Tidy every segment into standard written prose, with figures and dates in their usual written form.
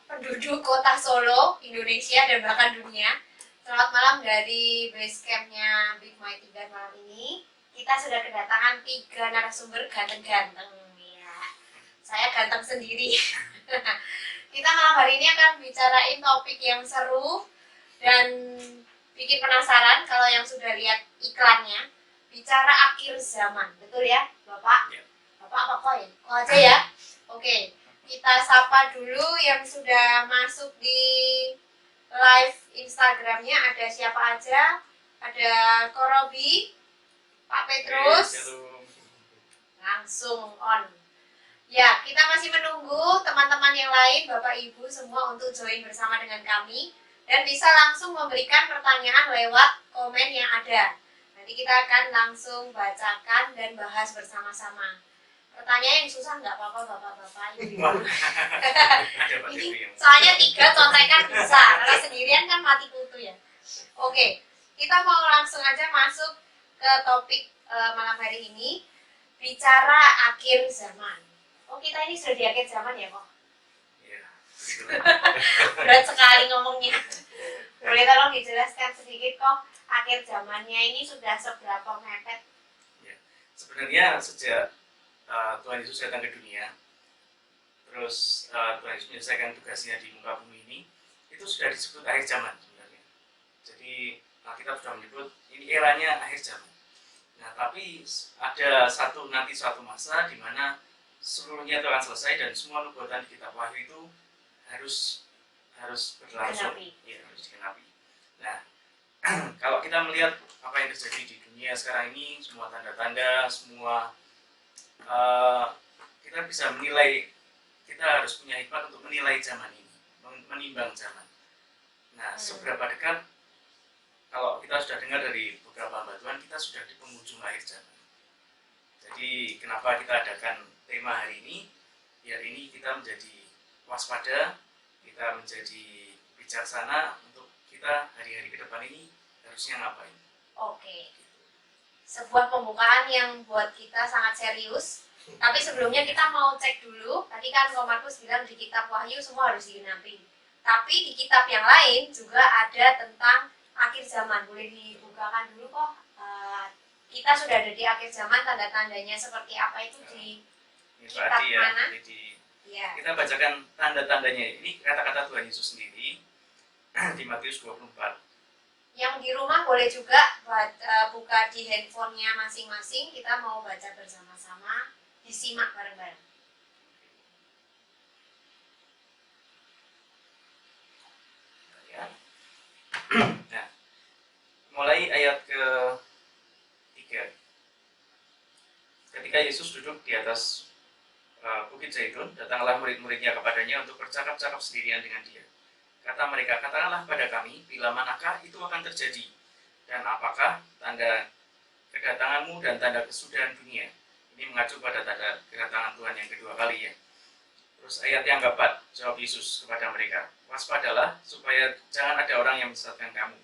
penduduk kota Solo, Indonesia, dan bahkan dunia. Selamat malam dari base campnya Big Mighty Band malam ini. Kita sudah kedatangan 3 narasumber ganteng-ganteng. Ya, saya ganteng sendiri. Kita malam hari ini akan bicarain topik yang seru dan bikin penasaran kalau yang sudah lihat iklannya. Bicara akhir zaman, betul ya, Bapak? Ya. Bapak apa kok ya? Kok aja ya? Oke, kita sapa dulu yang sudah masuk di live Instagramnya. Ada siapa aja? Ada Korobi, Pak Petrus, langsung on. Ya, kita masih menunggu teman-teman yang lain, Bapak Ibu semua untuk join bersama dengan kami dan bisa langsung memberikan pertanyaan lewat komen yang ada. Nanti kita akan langsung bacakan dan bahas bersama-sama. Pertanyaan yang susah nggak apa-apa Bapak-Bapak Ibu. Ini soalnya 3 contekan bisa, kalau sendirian kan mati kutu ya. Oke, kita mau langsung aja masuk ke topik malam hari ini. Bicara akhir zaman. Oh, kita ini sudah di akhir zaman ya kok? Iya. Berat sekali ngomongnya. Boleh tolong dijelaskan sedikit kok, akhir zamannya ini sudah seberapa mepet? Ya, sebenarnya sejak Tuhan Yesus datang ke dunia, terus Tuhan Yesus menyelesaikan tugasnya di muka bumi ini, itu sudah disebut akhir zaman sebenarnya. Jadi Alkitab sudah menyebut ini eranya akhir zaman. Nah, tapi ada satu masa di mana seluruhnya itu akan selesai dan semua nubuatan di kitab Wahyu itu harus berlangsung, ya, harus dikenapi. Nah, kalau kita melihat apa yang terjadi di dunia sekarang ini, semua tanda-tanda, semua kita bisa menilai, kita harus punya hikmat untuk menilai zaman ini, menimbang zaman. Nah, seberapa dekat, kalau kita sudah dengar dari beberapa hamba Tuhan, kita sudah di penghujung akhir zaman. Jadi kenapa kita adakan tema hari ini? Biar ini kita menjadi waspada, kita menjadi bijaksana untuk kita hari-hari ke depan ini harusnya ngapain. Oke. Sebuah pembukaan yang buat kita sangat serius. Tapi sebelumnya kita mau cek dulu. Tadi kan Ko Markus bilang di kitab Wahyu semua harus digenapi. Tapi di kitab yang lain juga ada tentang akhir zaman. Boleh dibukakan dulu kok. Kita sudah ada di akhir zaman, tanda-tandanya seperti apa itu di kitab mana? Ya. Kita bacakan tanda-tandanya. Ini kata-kata Tuhan Yesus sendiri di Matius 24. Yang di rumah boleh juga buka di handphonenya masing-masing. Kita mau baca bersama-sama, disimak bareng-bareng. Nah, mulai ayat ke-3. Ketika Yesus duduk di atas Bukit Zaitun, datanglah murid-muridnya kepadanya untuk bercakap-cakap sendirian dengan dia. Kata mereka, katakanlah pada kami, bila manakah itu akan terjadi, dan apakah tanda kedatanganmu dan tanda kesudahan dunia. Ini mengacu pada tanda kedatangan Tuhan yang kedua kali ya. Terus ayat yang keempat, jawab Yesus kepada mereka, waspadalah supaya jangan ada orang yang menyesatkan kamu.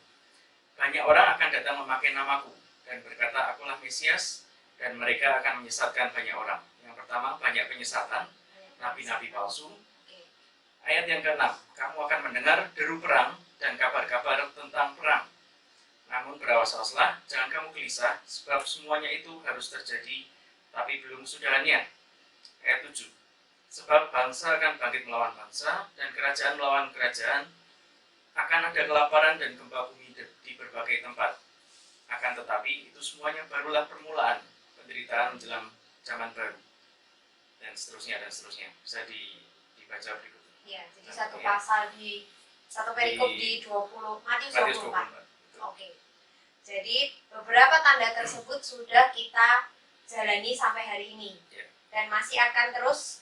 Banyak orang akan datang memakai namaku dan berkata, akulah Mesias, dan mereka akan menyesatkan banyak orang. Yang pertama, banyak penyesatan, nabi-nabi palsu. Ayat yang ke-6, kamu akan mendengar deru perang dan kabar-kabar tentang perang. Namun berawas-awaslah, jangan kamu gelisah, sebab semuanya itu harus terjadi, tapi belum sudahannya. Ayat 7, sebab bangsa akan bangkit melawan bangsa, dan kerajaan melawan kerajaan, akan ada kelaparan dan gempa bumi di berbagai tempat. Akan tetapi, itu semuanya barulah permulaan penderitaan menjelang zaman baru. Dan seterusnya, bisa dibaca berikutnya. Ya, jadi satu pasal satu perikop di 20 Matius 24. Oke. Jadi beberapa tanda tersebut sudah kita jalani sampai hari ini. Dan masih akan terus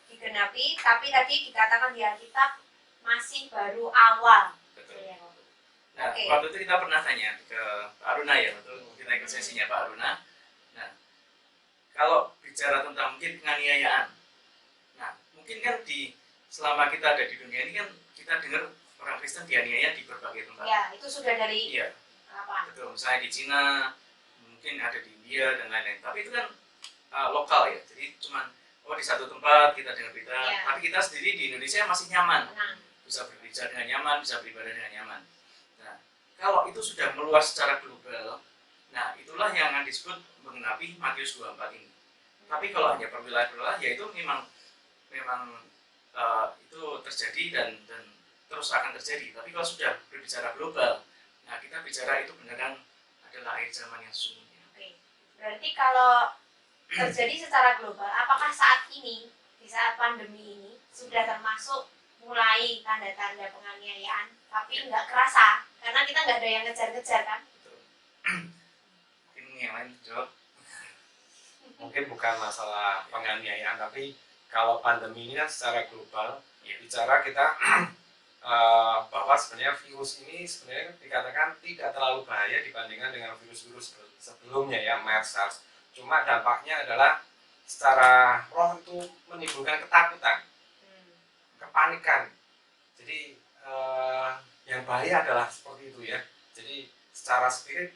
digenapi, tapi tadi dikatakan di Alkitab masih baru awal. Betul. Nah, waktu itu kita pernah tanya ke Pak Aruna ya, waktu kita ikut sesinya Pak Aruna. Nah, kalau bicara tentang mungkin penganiayaan, mungkin kan selama kita ada di dunia ini kan kita dengar orang Kristen dianiaya di berbagai tempat. Ya, itu sudah dari kapan? Betul, misalnya di Cina, mungkin ada di India dan lain-lain. Tapi itu kan lokal ya, jadi cuman oh di satu tempat kita dengar berita, Iya. tapi kita sendiri di Indonesia masih nyaman, Tenang. bisa berbicara dengan nyaman, bisa beribadah dengan nyaman. Nah, kalau itu sudah meluas secara global, nah itulah yang akan disebut menggenapi Matius 24 ini. Tapi kalau hanya per wilayah-wilayah, ya itu memang itu terjadi dan terus akan terjadi. Tapi kalau sudah berbicara global, nah kita bicara itu beneran adalah akhir zaman yang sesungguhnya. Oke. Berarti kalau terjadi secara global, apakah saat ini di saat pandemi ini sudah termasuk mulai tanda-tanda penganiayaan, tapi nggak kerasa karena kita nggak ada yang ngejar-ngejar kan? Betul. Mungkin yang lain jawab. Mungkin bukan masalah penganiayaan, tapi kalau pandemi ini kan secara global, Ya. bicara kita bahwa sebenarnya virus ini sebenarnya dikatakan tidak terlalu bahaya dibandingkan dengan virus-virus sebelumnya ya, MERS, SARS. Cuma dampaknya adalah secara roh itu menimbulkan ketakutan, kepanikan. Jadi yang bahaya adalah seperti itu ya. Jadi secara spirit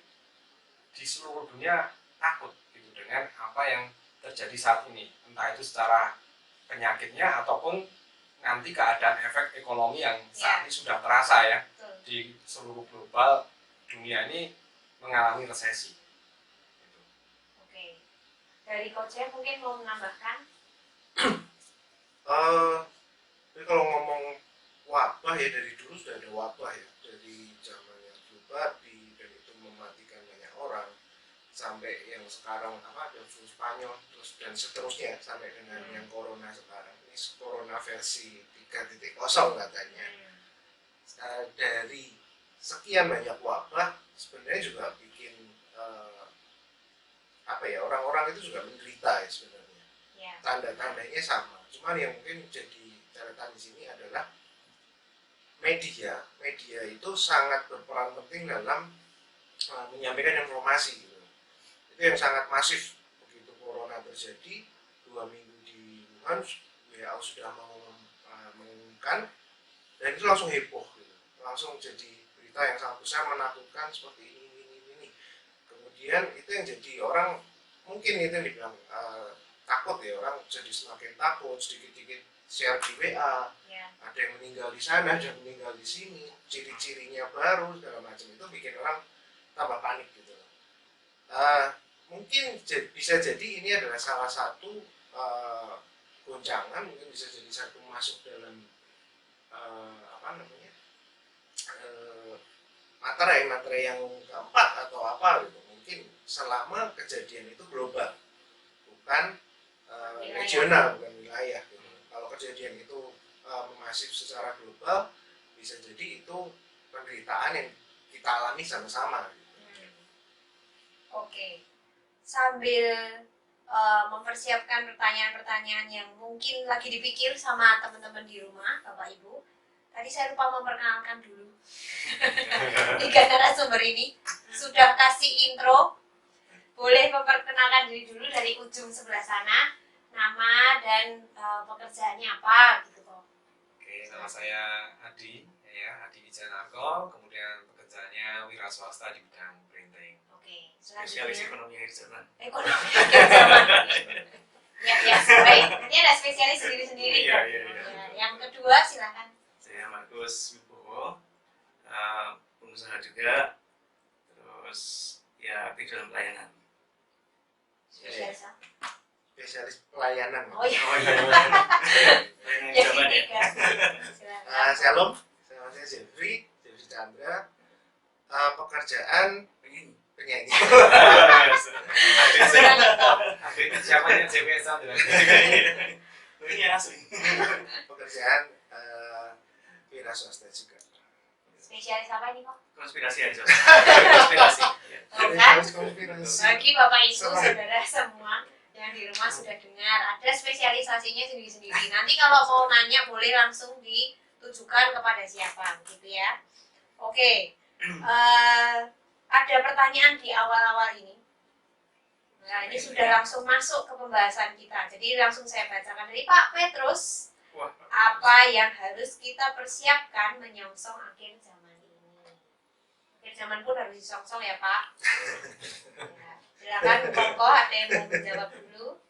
di seluruh dunia takut gitu dengan apa yang terjadi saat ini, entah itu secara penyakitnya ataupun nanti keadaan efek ekonomi yang saat ini sudah terasa ya. Betul. Di seluruh global dunia ini mengalami resesi. Gitu. Oke. Dari Coach mungkin mau menambahkan? Jadi kalau ngomong wabah ya, dari dulu sudah ada wabah ya, dari zaman yang flu babi dan itu mematikan banyak orang, sampai yang sekarang ada flu Spanyol terus dan seterusnya sampai dengan yang corona sekarang. Ini corona versi 3.0 katanya. Dari sekian banyak wabah sebenarnya juga bikin orang-orang itu juga menderita ya sebenarnya. Ya. Tanda-tandanya sama, cuman yang mungkin jadi catatan di sini adalah media itu sangat berperan penting dalam menyampaikan informasi gitu. Itu yang sangat masif. Begitu corona terjadi 2 minggu di Wuhan, WHO sudah mengumumkan dan itu langsung heboh gitu. Langsung jadi berita yang sangat besar, menakutkan seperti ini. Kemudian itu yang jadi orang mungkin itu yang dibilang takut ya, orang jadi semakin takut, sedikit-sedikit share di WA, Ya. ada yang meninggal di sana, ada yang meninggal di sini, ciri-cirinya baru segala macam, itu bikin orang tambah panik gitu. Mungkin bisa jadi ini adalah salah satu goncangan, mungkin bisa jadi satu masuk dalam materai yang keempat atau apa gitu. Mungkin selama kejadian itu global, bukan regional, bukan wilayah gitu. Kalau kejadian itu masif secara global, bisa jadi itu penderitaan yang kita alami sama-sama gitu. Oke. Sambil mempersiapkan pertanyaan-pertanyaan yang mungkin lagi dipikir sama teman-teman di rumah, Bapak Ibu. Tadi saya lupa memperkenalkan dulu. 3 narasumber ini sudah kasih intro. Boleh memperkenalkan diri dulu dari ujung sebelah sana, nama dan pekerjaannya apa gitu kok. Oke, nama saya Adi, ya Adi Wijanarko, kemudian pekerjaannya wira swasta di bidang printing. Oke, Spesialis selanjutnya ekonomi akhir zaman. ekonomi akhir zaman. Ya, baik. Ini ada spesialis sendiri-sendiri. Iya, kan? iya, iya. Ya, yang kedua silakan. Saya Markus Wibowo, pengusaha juga, terus ya aktif dalam pelayanan. Spesialis apa? Spesialis pelayanan. Oh iya. Oh iya, pelayanan Ya, zaman ya. tiga. Silakan. Shalom, saya Jeffrey Chandra. Pekerjaan penyanyi. Siapa yang CPS adalah Ini asli. Pekerjaan wira swasta juga. Spesialis apa ini kok? Konspirasi aja. Konspirasi. Ya. Tuh kan? Konspirasi. Bagi Bapak Ibu saudara semua yang di rumah sudah dengar, ada spesialisasinya sendiri-sendiri. Nanti kalau mau nanya boleh langsung ditujukan kepada siapa, gitu ya. Oke, ada pertanyaan di awal-awal ini. Nah, ini sudah langsung masuk ke pembahasan kita. Jadi langsung saya bacakan dari Pak Petrus. Wah, Apa yang harus kita persiapkan menyongsong akhir zaman ini? Akhir zaman pun harus disongsong ya Pak. Ya, silakan Koko, ada yang mau menjawab dulu.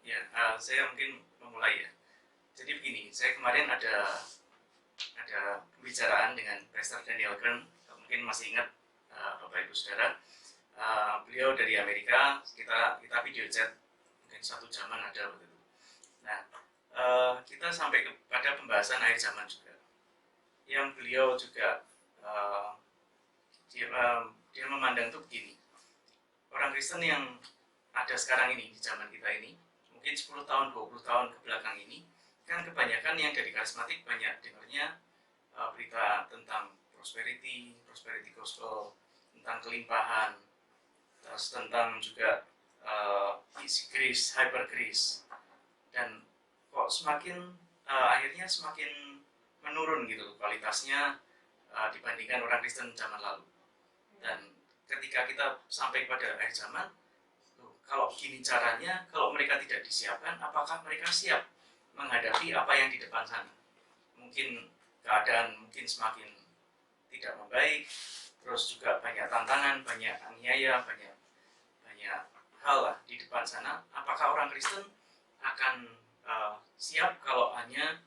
Ya, saya mungkin memulai ya. Jadi begini, saya kemarin ada pembicaraan dengan Pastor Daniel Kern, mungkin masih ingat Bapak Ibu Saudara. Beliau dari Amerika, kita video chat, mungkin 1 jaman ada waktu itu. Nah, kita sampai kepada pembahasan akhir zaman juga, yang beliau juga dia memandang itu begini, orang Kristen yang ada sekarang ini di zaman kita ini, mungkin 10 tahun, 20 tahun ke belakang ini, kan kebanyakan yang dari karismatik banyak dengarnya berita tentang prosperity gospel, tentang kelimpahan, terus tentang juga easy grace, hyper grace, dan kok semakin akhirnya semakin menurun gitu kualitasnya dibandingkan orang Kristen zaman lalu. Dan ketika kita sampai pada akhir zaman, kalau begini caranya, kalau mereka tidak disiapkan, apakah mereka siap menghadapi apa yang di depan sana? Mungkin keadaan mungkin semakin tidak membaik, terus juga banyak tantangan, banyak aniaya, banyak hal lah di depan sana. Apakah orang Kristen akan siap kalau hanya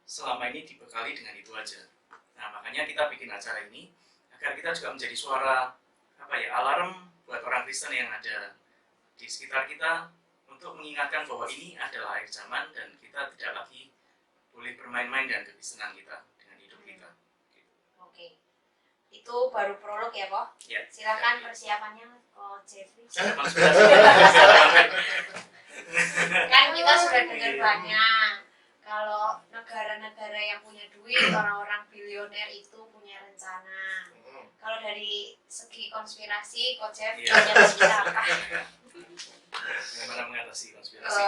selama ini dibekali dengan itu aja? Nah, makanya kita bikin acara ini agar kita juga menjadi suara alarm buat orang Kristen yang ada di sekitar kita untuk mengingatkan bahwa ini adalah akhir zaman dan kita tidak lagi boleh bermain-main dengan kekristenan kita, dengan hidup kita. Oke. Itu baru prolog ya, Pak? Ya. Silakan persiapannya, Jeffrey. Kan kita sudah dengar banyak kalau negara-negara yang punya duit, orang-orang bilioner itu punya rencana. Kalau dari segi konspirasi, Coach Jeff punya berita apa? Bagaimana mengatasi konspirasi?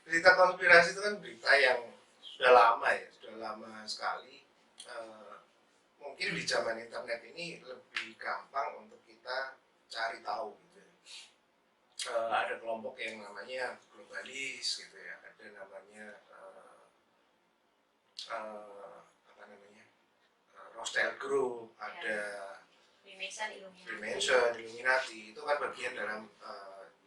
Berita konspirasi itu kan berita yang sudah lama ya, sudah lama sekali. Mungkin di zaman internet ini lebih gampang untuk kita cari tahu gitu. Ada kelompok yang namanya globalis gitu ya, ada namanya Rothschild Group, ada Freemason, Illuminati, itu kan bagian dalam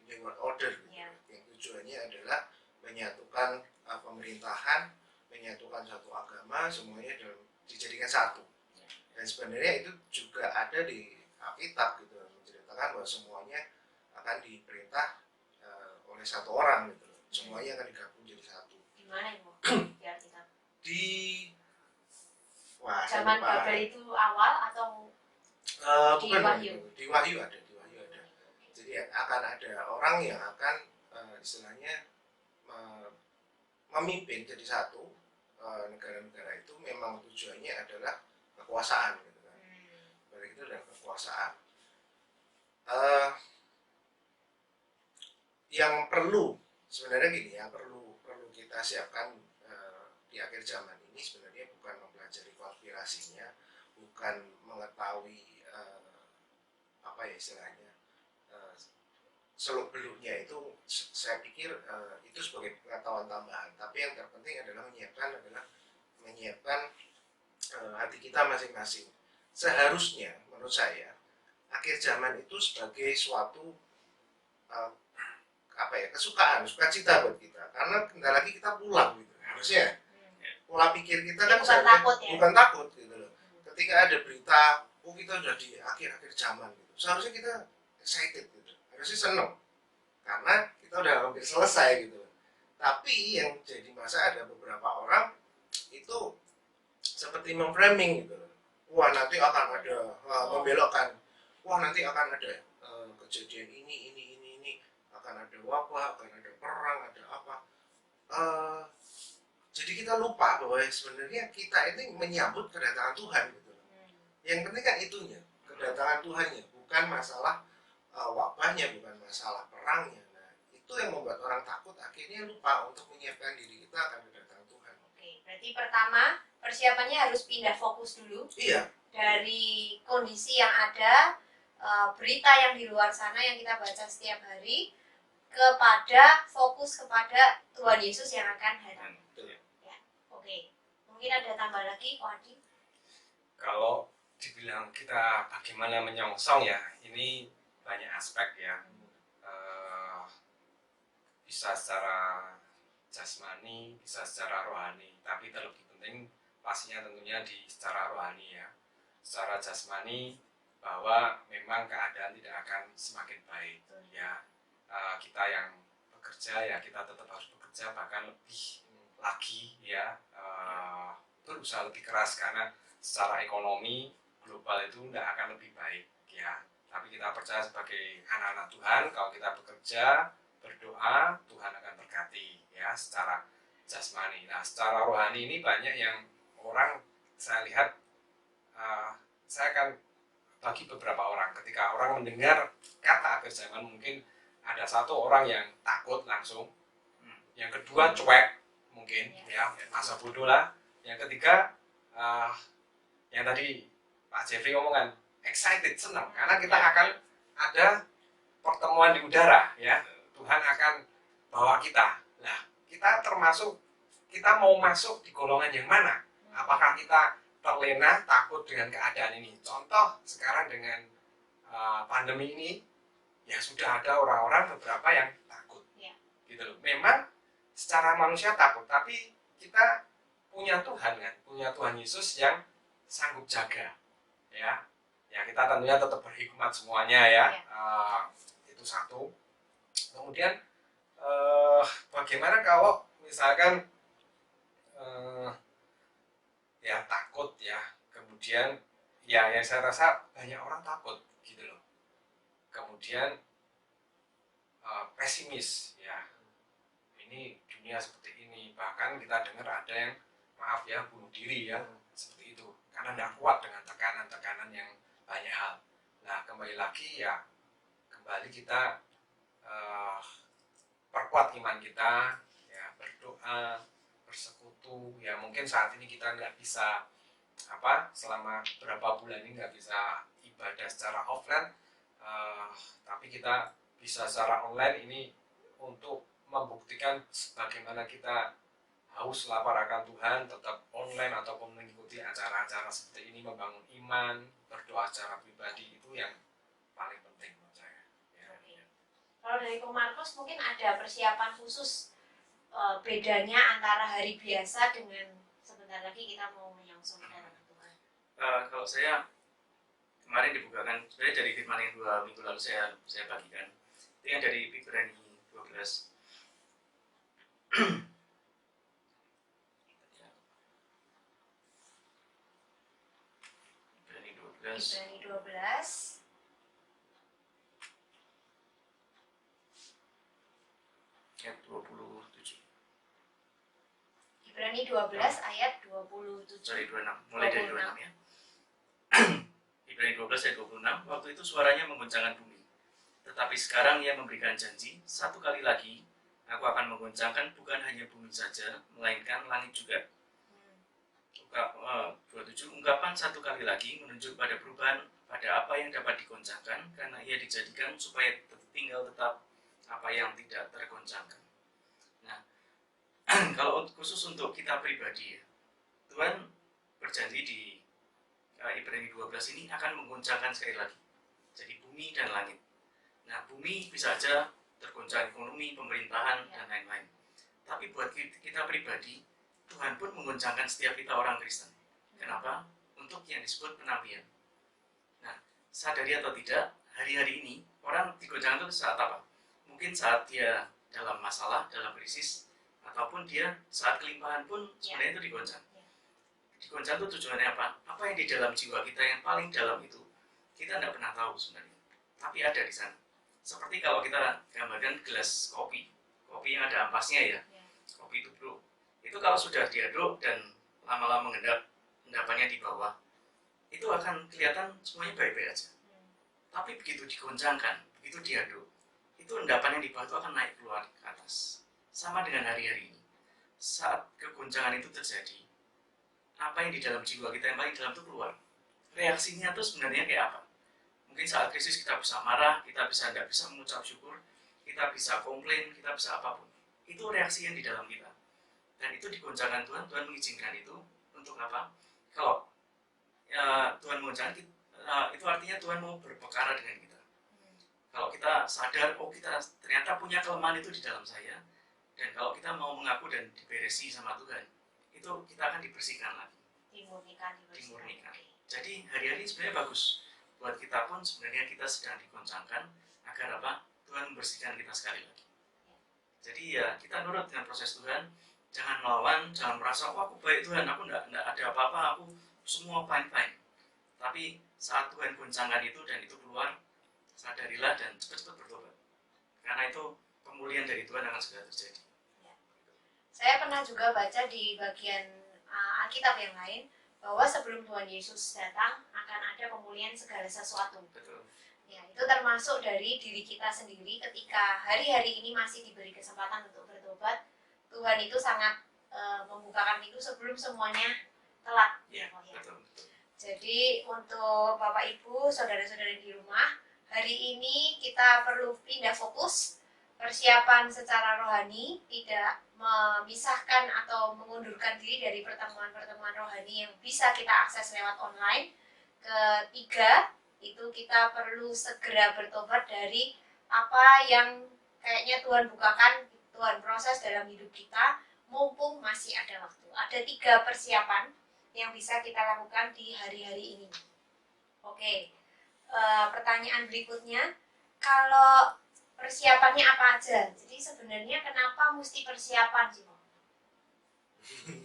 New World Order gitu. Yang tujuannya adalah menyatukan pemerintahan, menyatukan satu agama, semuanya dijadikan satu. Dan sebenarnya itu juga ada di Alkitab gitu, menceritakan bahwa semuanya akan diperintah oleh satu orang gitu. Semuanya akan digabung jadi satu. Di mana Ibu? Di Alkitab. Di zaman Babel itu awal atau di Wahyu? Di Wahyu ada. Jadi akan ada orang yang akan istilahnya memimpin jadi satu negara-negara itu, memang tujuannya adalah kekuasaan gitu kan. Balik itu adalah kekuasaan. Yang perlu sebenarnya gini, yang perlu kita siapkan di akhir zaman ini sebenarnya bukan mempelajari konspirasinya, bukan mengetahui istilahnya seluk beluknya itu. Saya pikir itu sebagai pengetahuan tambahan, tapi yang terpenting adalah menyiapkan hati kita masing-masing. Seharusnya menurut saya akhir zaman itu sebagai suatu kesukaan, sukacita buat kita, karena bentar lagi kita pulang gitu. Harusnya pola pikir kita kan bukan takut gitu loh. Ketika ada berita, kita udah di akhir-akhir zaman gitu, seharusnya kita excited gitu, harusnya seneng karena kita udah hampir selesai gitu. Tapi yang jadi masalah ada beberapa orang itu seperti memframing gitu. Wah nanti akan ada membelokkan. Wah nanti akan ada kejadian ini, akan ada wabah, akan ada perang, ada apa. Jadi kita lupa bahwa sebenarnya kita ini menyambut kedatangan Tuhan gitu. Yang penting kan itunya, kedatangan Tuhannya, bukan masalah wabahnya, bukan masalah perangnya. Nah, itu yang membuat orang takut, akhirnya lupa untuk menyiapkan diri kita akan kedatangan Tuhan. Oke, berarti pertama persiapannya harus pindah fokus dulu. Iya. Dari kondisi yang ada, berita yang di luar sana yang kita baca setiap hari, kepada fokus kepada Tuhan Yesus yang akan datang. Ya, oke. Mungkin ada tambah lagi, Ko Adi? Kalau dibilang kita bagaimana menyongsong ya, ini banyak aspek ya. bisa secara jasmani, bisa secara rohani, tapi terlebih penting pastinya tentunya di secara rohani ya. Secara jasmani bahwa memang keadaan tidak akan semakin baik ya. Kita yang bekerja ya kita tetap harus bekerja, bahkan lebih lagi ya, berusaha lebih keras karena secara ekonomi global itu tidak akan lebih baik ya. Tapi kita percaya sebagai anak-anak Tuhan, kalau kita bekerja, berdoa, Tuhan akan berkati ya secara jasmani. Nah, secara rohani ini banyak yang orang saya lihat, saya akan bagi beberapa orang. Ketika orang mendengar kata akhir zaman, mungkin ada satu orang yang takut langsung, yang kedua cuek mungkin ya, masa bodoh lah. Yang ketiga yang tadi Pak Jeffrey ngomongkan excited, senang karena kita akan ada pertemuan di udara ya. Tuhan akan bawa kita. Nah, kita termasuk, kita mau masuk di golongan yang mana? Apakah kita terlena takut dengan keadaan ini? Contoh sekarang dengan pandemi ini, ya sudah ada orang-orang beberapa yang takut, gitu loh. Memang secara manusia takut, tapi kita punya Tuhan kan, punya Tuhan Yesus yang sanggup jaga, ya. Ya kita tentunya tetap berhikmat semuanya ya. Itu satu. Kemudian bagaimana kalau misalkan ya takut ya, kemudian ya yang saya rasa banyak orang takut gitu loh. Kemudian pesimis ya, ini dunia seperti ini, bahkan kita dengar ada yang maaf ya bunuh diri ya, seperti itu karena tidak kuat dengan tekanan-tekanan yang banyak hal. Nah kembali lagi ya, kembali kita perkuat iman kita ya, berdoa, bersekutu ya. Mungkin saat ini kita nggak bisa selama berapa bulan ini nggak bisa ibadah secara offline, tapi kita bisa secara online ini untuk membuktikan bagaimana kita haus lapar akan Tuhan, tetap online ataupun mengikuti acara-acara seperti ini, membangun iman, berdoa secara pribadi, itu yang paling penting menurut saya ya. Kalau dari Ko Markus mungkin ada persiapan khusus bedanya antara hari biasa dengan sebentar lagi kita mau menyongsong kedatangan Tuhan. Kalau saya kemarin dibukakan, sebenarnya dari firman yang 2 minggu lalu saya bagikan, itu yang dari Ibrani 12. Ibrani 12 ayat 27. Ibrani 12 ayat 27. Sorry, 26. Mulai dari 26 ya. Ibrani 12 ayat 26. Waktu itu suaranya mengguncangkan bumi. Tetapi sekarang ia memberikan janji, satu kali lagi aku akan mengguncangkan bukan hanya bumi saja, melainkan langit juga. 27. Ungkapan satu kali lagi menunjuk pada perubahan pada apa yang dapat digoncangkan, karena ia dijadikan supaya tinggal tetap apa yang tidak tergoncangkan. Nah, kalau khusus untuk kita pribadi ya, Tuhan berjanji di Ibrani 12 ini akan menggoncangkan sekali lagi. Jadi bumi dan langit. Nah, bumi bisa saja tergoncang ekonomi, pemerintahan, dan lain-lain. Tapi buat kita pribadi, Tuhan pun menggoncangkan setiap kita orang Kristen. Kenapa? Untuk yang disebut penabian. Nah, sadari atau tidak, hari-hari ini orang digoncangkan itu saat apa? Mungkin saat dia dalam masalah, dalam krisis, ataupun dia saat kelimpahan pun sebenarnya itu digoncang. Digoncang itu tujuannya apa? Apa yang di dalam jiwa kita yang paling dalam itu, kita tidak pernah tahu sebenarnya. Tapi ada di sana. Seperti kalau kita gambarkan gelas kopi yang ada ampasnya ya, kopi itu bro. Itu kalau sudah diaduk dan lama-lama endapannya di bawah, itu akan kelihatan semuanya baik-baik aja. Tapi begitu digoncangkan, begitu diaduk, itu endapannya di bawah itu akan naik keluar ke atas. Sama dengan hari-hari ini. Saat kegoncangan itu terjadi, apa yang di dalam jiwa kita yang paling dalam itu keluar. Reaksinya itu sebenarnya kayak apa? Mungkin saat krisis kita bisa marah, kita tidak bisa mengucap syukur, kita bisa komplain, kita bisa apapun. Itu reaksi yang di dalam kita. Dan itu digoncangkan Tuhan, Tuhan mengizinkan itu untuk apa? Kalau Tuhan mengoncangkan, itu artinya Tuhan mau berperkara dengan kita. Kalau kita sadar, oh kita ternyata punya kelemahan itu di dalam saya, dan kalau kita mau mengaku dan diberesi sama Tuhan, itu kita akan dibersihkan lagi. Dimurnikan. Dimurnikan. Jadi hari-hari sebenarnya bagus. Buat kita pun sebenarnya kita sedang digoncangkan agar apa? Tuhan membersihkan kita sekali lagi. Jadi ya kita nurut dengan proses Tuhan. Jangan melawan, jangan merasa, oh aku baik Tuhan, aku enggak ada apa-apa, aku semua fine-fine. Tapi saat Tuhan goncangkan itu dan itu keluar, sadarilah dan cepat-cepat bertobat. Karena itu pemulihan dari Tuhan akan segera terjadi. Saya pernah juga baca di bagian Alkitab yang lain bahwa sebelum Tuhan Yesus datang akan ada pemulihan segala sesuatu. Betul. Ya, itu termasuk dari diri kita sendiri ketika hari-hari ini masih diberi kesempatan untuk bertobat. Tuhan itu sangat membukakan pintu sebelum semuanya telat. Ya, Ya. betul. Jadi untuk Bapak Ibu, saudara-saudari di rumah, hari ini kita perlu pindah fokus, persiapan secara rohani, tidak memisahkan atau mengundurkan diri dari pertemuan-pertemuan rohani yang bisa kita akses lewat online. Ketiga, itu kita perlu segera bertobat dari apa yang kayaknya Tuhan bukakan, Tuhan proses dalam hidup kita, mumpung masih ada waktu. Ada 3 persiapan yang bisa kita lakukan di hari-hari ini. Oke, pertanyaan berikutnya, kalau persiapannya apa aja? Jadi sebenarnya kenapa mesti persiapan sih, Pak?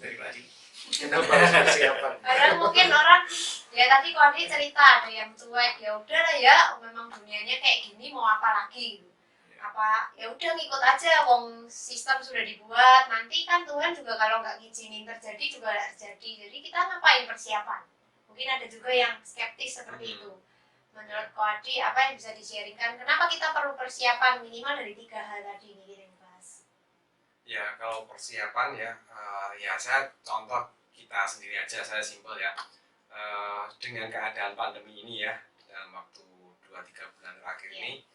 Dari tadi. Kenapa harus persiapan? Kadang mungkin orang, ya tadi Kodi cerita ada yang cuek, ya udah lah ya, memang dunianya kayak gini, mau apa lagi? Apa ya udah ngikut aja, wong sistem sudah dibuat, nanti kan Tuhan juga kalau nggak ngizinin terjadi juga nggak terjadi. Jadi kita ngapain persiapan? Mungkin ada juga yang skeptis seperti itu. Menurut Kodi, apa yang bisa di-sharingkan? Kenapa kita perlu persiapan minimal dari 3 hal tadi ini kita bahas? Ya kalau persiapan ya, ya saya contoh kita sendiri aja, saya simpel ya. Dengan keadaan pandemi ini ya, dalam waktu 2-3 bulan terakhir ini,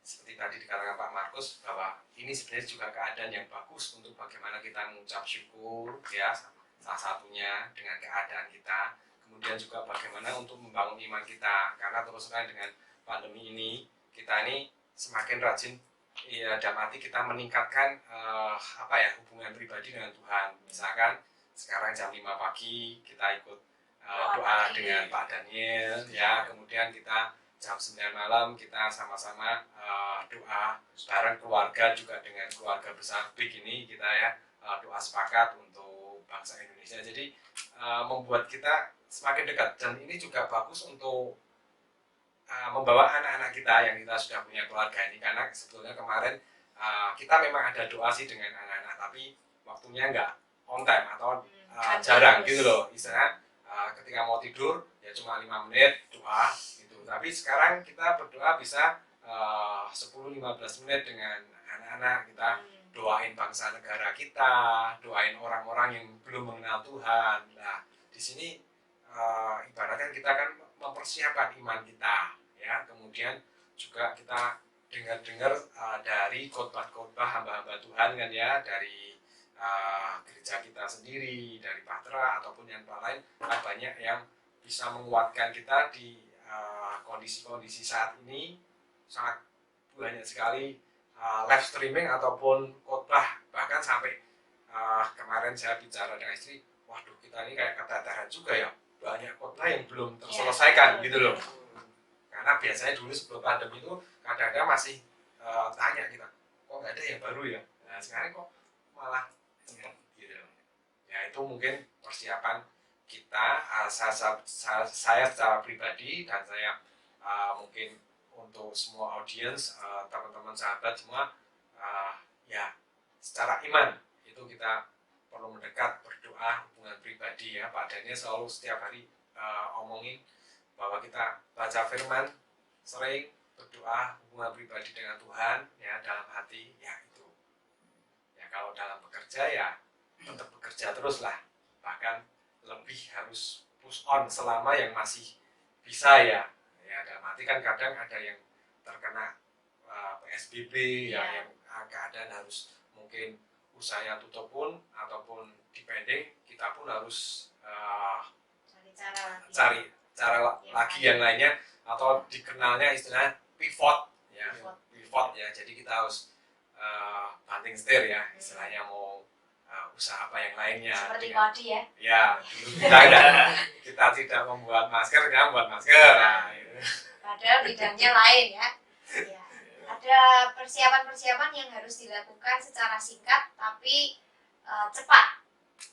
seperti tadi dikatakan Pak Markus bahwa ini sebenarnya juga keadaan yang bagus untuk bagaimana kita mengucap syukur ya, salah satunya dengan keadaan kita, kemudian juga bagaimana untuk membangun iman kita, karena terus terang dengan pandemi ini kita ini semakin rajin ya, dalam arti kita meningkatkan hubungan pribadi dengan Tuhan. Misalkan sekarang jam 5 pagi kita ikut doa dengan Pak Daniel ya, kemudian kita jam 9 malam kita sama-sama doa bareng keluarga, juga dengan keluarga besar Big ini kita ya doa sepakat untuk bangsa Indonesia. Jadi membuat kita semakin dekat, dan ini juga bagus untuk membawa anak-anak kita yang kita sudah punya keluarga ini, karena sebetulnya kemarin kita memang ada doa sih dengan anak-anak, tapi waktunya nggak on time atau jarang gitu loh, istilahnya ketika mau tidur ya cuma 5 menit doa gitu. Tapi sekarang kita berdoa bisa 10-15 menit dengan anak-anak, kita doain bangsa negara kita, doain orang-orang yang belum mengenal Tuhan. Nah di sini ibaratnya kita kan mempersiapkan iman kita ya, kemudian juga kita dengar-dengar dari khotbah-khotbah hamba-hamba Tuhan kan ya, dari gereja kita sendiri, dari Patra ataupun yang lain, banyak yang bisa menguatkan kita di kondisi-kondisi saat ini. Sangat banyak sekali live streaming ataupun khotbah, bahkan sampai kemarin saya bicara dengan istri, waduh kita ini kayak keteteran juga ya, banyak khotbah yang belum terselesaikan gitu loh. Karena biasanya dulu sebelum pandemi itu kadang-kadang masih tanya kita, kok nggak ada yang baru ya? Nah sekarang kok malah cepet gitu. Ya itu mungkin persiapan kita, saya secara pribadi, dan saya mungkin untuk semua audiens, teman-teman sahabat semua, ya secara iman itu kita perlu mendekat, berdoa, hubungan pribadi ya. Pak Daniel selalu setiap hari omongin bahwa kita baca firman, sering berdoa, hubungan pribadi dengan Tuhan ya, dalam hati ya itu. Ya kalau dalam bekerja ya tetap bekerja terus lah, bahkan lebih harus push on selama yang masih bisa ya. Ya dalam arti kan kadang ada yang terkena PSBB ya, yang keadaan harus mungkin usahanya tutup pun ataupun dipending, kita pun harus cari cara lagi yang lainnya, atau dikenalnya istilah pivot ya, Pivot. pivot ya. Jadi kita harus banting setir ya, istilahnya mau usaha apa yang lainnya. Seperti Dengan- Kodi ya. Ya, dulu kita tidak membuat masker, kita membuat masker. Nah, gitu. Padahal bidangnya lain ya. Ya. Ada persiapan-persiapan yang harus dilakukan secara singkat tapi cepat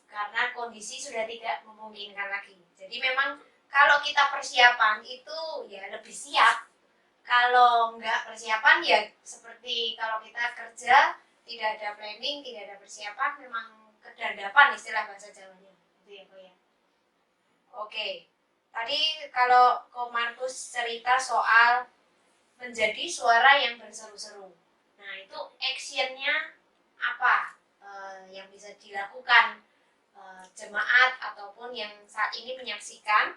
karena kondisi sudah tidak memungkinkan lagi. Jadi memang kalau kita persiapan itu ya lebih siap. Kalau nggak persiapan ya seperti kalau kita kerja tidak ada planning, tidak ada persiapan, memang kedandapan istilah bahasa Jawanya. Gitu ya, Ko ya. Oke. Tadi kalau Ko Markus cerita soal menjadi suara yang berseru-seru. Nah, itu actionnya apa yang bisa dilakukan jemaat ataupun yang saat ini menyaksikan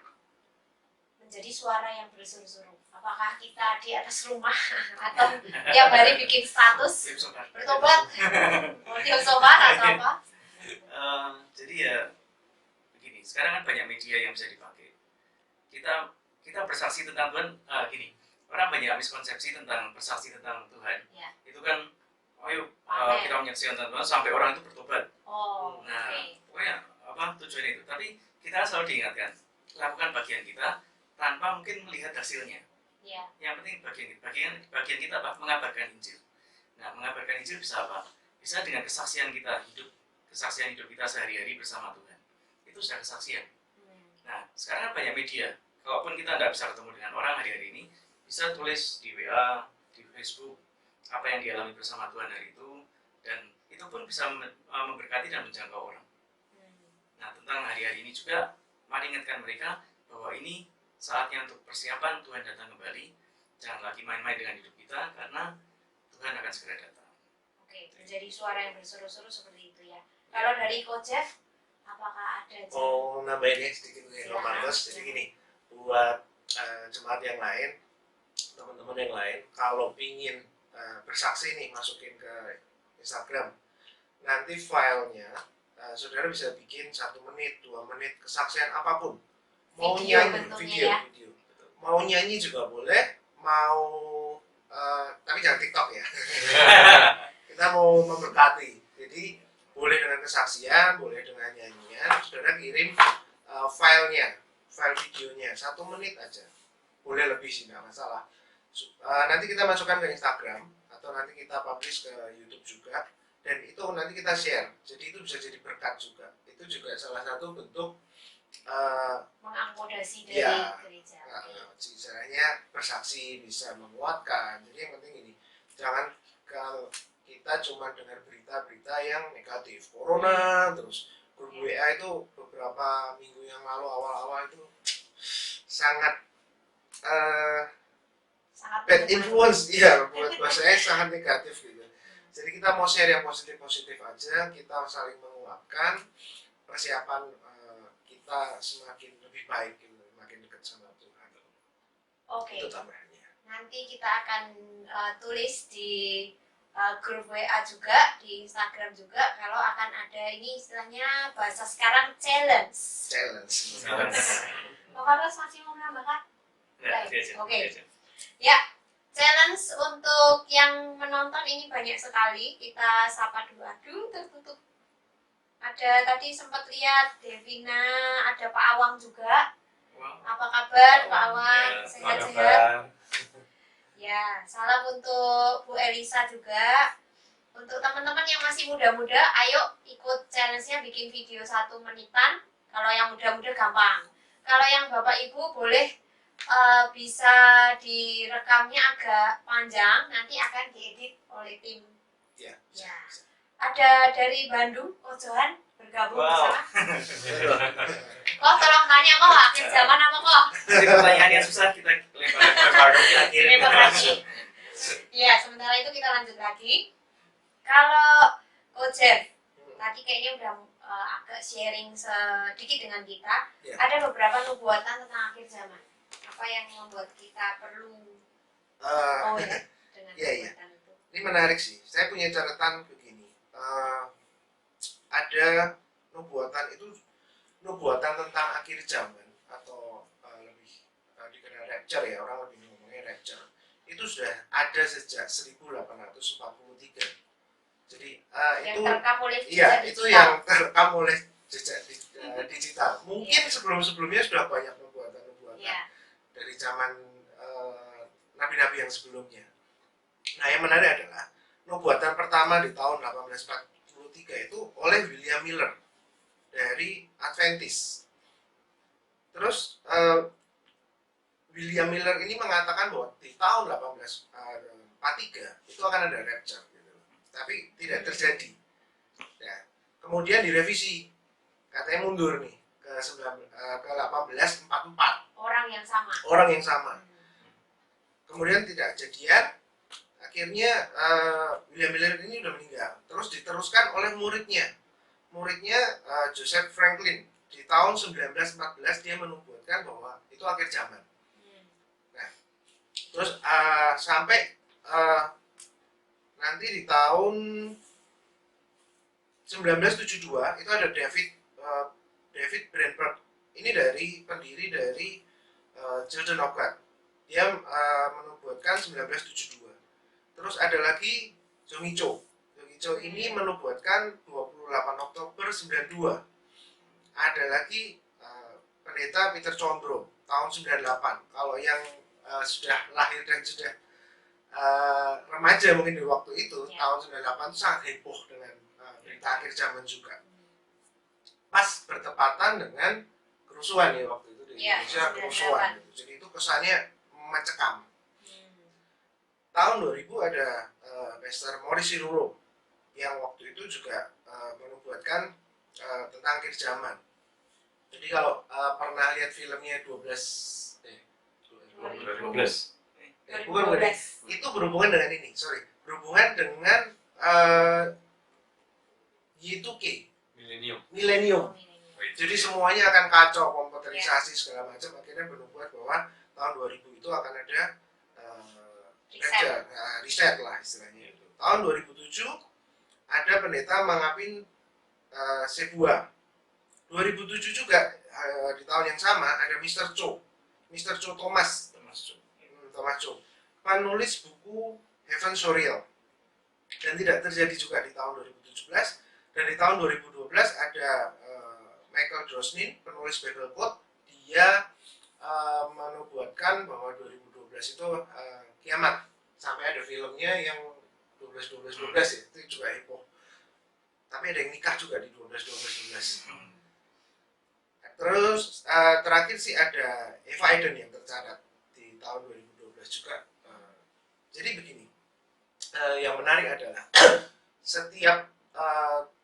menjadi suara yang berseru-seru. Apakah kita di atas rumah atau tiap hari bikin status Tim sobat. bertobat, audio sobat atau apa? Jadi ya begini, sekarang kan banyak media yang bisa dipakai. Kita bersaksi tentang Tuhan, gini, orang banyak miskonsepsi tentang bersaksi tentang Tuhan. Ya. Itu kan, ayo Pamer. kita menyaksikan tentang Tuhan sampai orang itu bertobat. Oh, Nah, oke. pokoknya apa tujuan itu. Tapi kita selalu diingatkan, lakukan bagian kita tanpa mungkin melihat hasilnya. Ya. Yang penting bagian kita apa? Mengabarkan Injil. Nah, mengabarkan Injil bisa apa? Bisa dengan kesaksian kita kesaksian hidup kita sehari-hari bersama Tuhan. Itu sudah kesaksian. Nah, sekarang kan banyak media. Kalaupun kita tidak bisa ketemu dengan orang hari-hari ini, bisa tulis di WA, di Facebook, apa yang dialami bersama Tuhan hari itu, dan itu pun bisa memberkati dan menjangkau orang. Nah, tentang hari-hari ini juga, mari ingatkan mereka bahwa ini saatnya untuk persiapan Tuhan datang kembali. Jangan lagi main-main dengan hidup kita, karena Tuhan akan segera datang. Oke, menjadi suara yang berseru-seru seperti itu ya. Kalau dari Ko Jeff, apakah ada Mau nambahin sedikit nih Silakan. Romanus. Jadi gini, buat jemaat yang lain, teman-teman yang lain, kalau pingin bersaksi nih masukin ke Instagram, nanti filenya saudara bisa bikin 1 menit, 2 menit kesaksian apapun. Mau Video nyanyi bentuknya video, mau nyanyi juga boleh, mau tapi jangan TikTok ya. Kita mau memberkati, jadi boleh dengan kesaksian, boleh dengan nyanyian. Saudara kirim filenya, file videonya 1 menit aja, boleh lebih sih nggak masalah. Nanti kita masukkan ke Instagram atau nanti kita publish ke YouTube juga, dan itu nanti kita share. Jadi itu bisa jadi berkat juga. Itu juga salah satu bentuk mengakomodasi dari Ya. gereja? istilahnya bersaksi, bisa menguatkan. Jadi yang penting ini, jangan kalau kita cuma dengar berita-berita yang negatif, corona terus grup WA itu beberapa minggu yang lalu awal-awal itu sangat Sangat bad menyenangkan. influence, iya, buat saya sangat negatif gitu. Jadi kita mau share yang positif-positif aja, kita saling menguatkan, persiapan kita semakin lebih baik gitu, makin dekat sama Tuhan. Oke, Itu tambahannya. nanti kita akan tulis di grup WA juga, di Instagram juga, kalau akan ada ini istilahnya bahasa sekarang challenge. Challenge. Bapak Ros masih mau menambahkan? Nah, Oke. Ya, challenge untuk yang menonton ini banyak sekali. Kita sapa dulu. Aduh, tertutup. Ada tadi sempat lihat Devina, ada Pak Awang juga. Wow. Apa kabar Pak Awang? Ya, Sehat-sehat? Ya, salam untuk Bu Elisa juga. Untuk teman-teman yang masih muda-muda, ayo ikut challenge-nya bikin video 1 menitan. Kalau yang muda-muda gampang. Kalau yang Bapak Ibu boleh bisa direkamnya agak panjang, nanti akan diedit oleh tim. Ya. Ya. Ada dari Bandung, Ko Johan bergabung Wow. bersama. Kok tolong tanya kok akhir zaman apa kok? Jadi pertanyaan yang susah kita lempar ke Lempar lagi. Ya, sementara itu kita lanjut lagi. Kalau Ko Jeff, tadi kayaknya udah agak sharing sedikit dengan kita. Ya. Ada beberapa nubuatan tentang akhir zaman. Apa yang membuat kita perlu aware dengan Iya, iya. nubuatan itu? Ini menarik sih. Saya punya catatan begini. Ada nubuatan itu, nubuatan tentang akhir zaman atau lebih dikenal rapture ya, orang lebih ngomongnya rapture. itu sudah ada sejak 1843. Jadi Yang itu terekam oleh iya jejak itu digital. yang terekam oleh jejak digital. Mungkin sebelum-sebelumnya sudah banyak nubuatan-nubuatan Iya. dari zaman nabi-nabi yang sebelumnya. Nah, yang menarik adalah nubuatan pertama di tahun 1843 itu oleh William Miller dari Adventist. Terus William Miller ini mengatakan bahwa di tahun 1843 itu akan ada rapture, gitu. Tapi tidak terjadi. Ya. Kemudian direvisi, katanya mundur nih ke 1844. Orang yang sama. Orang yang sama. Kemudian tidak kejadian. Akhirnya William Miller ini sudah meninggal. Terus diteruskan oleh muridnya. Muridnya Joseph Franklin. Di tahun 1914 dia menubuatkan bahwa itu akhir zaman. Nah, terus sampai nanti di tahun 1972 itu ada David Brandberg. Ini pendiri dari Children of God. Dia menubuatkan 1972. Terus ada lagi Jong Cho. Jong Cho ini menubuatkan 28 Oktober 92. Ada lagi pendeta Peter Condro tahun 98. Kalau yang sudah lahir dan sudah remaja mungkin di waktu itu, tahun 98 itu sangat heboh dengan berita akhir zaman juga. Pas bertepatan dengan kerusuhan ya waktu itu di Indonesia, kerusuhan. Jadi itu kesannya mencekam. Tahun 2000 ada Pastor Maurice Ruro yang waktu itu juga menubuatkan tentang akhir zaman. Jadi kalau pernah lihat filmnya 2012. Bukan, itu berhubungan dengan ini, berhubungan dengan Y2K, Millennium. Jadi semuanya akan kacau, komputerisasi segala macam. Akhirnya bernubuat bahwa tahun 2000 itu akan ada riset lah istilahnya itu. Tahun 2007 ada pendeta mengapin sebuah. 2007 juga di tahun yang sama ada Mr. Cho Thomas Cho, penulis buku Heaven So Real. Dan tidak terjadi juga di tahun 2017. Dan di tahun 2012 ada Michael Drosnin, penulis Bible Code. Dia menubuatkan bahwa 2012 itu kiamat. Sampai ada filmnya yang 12 ya, itu juga heboh. Tapi ada yang nikah juga di 12. Terus terakhir sih ada Eva Eden yang tercatat di tahun 2012 juga. Jadi begini, yang menarik adalah setiap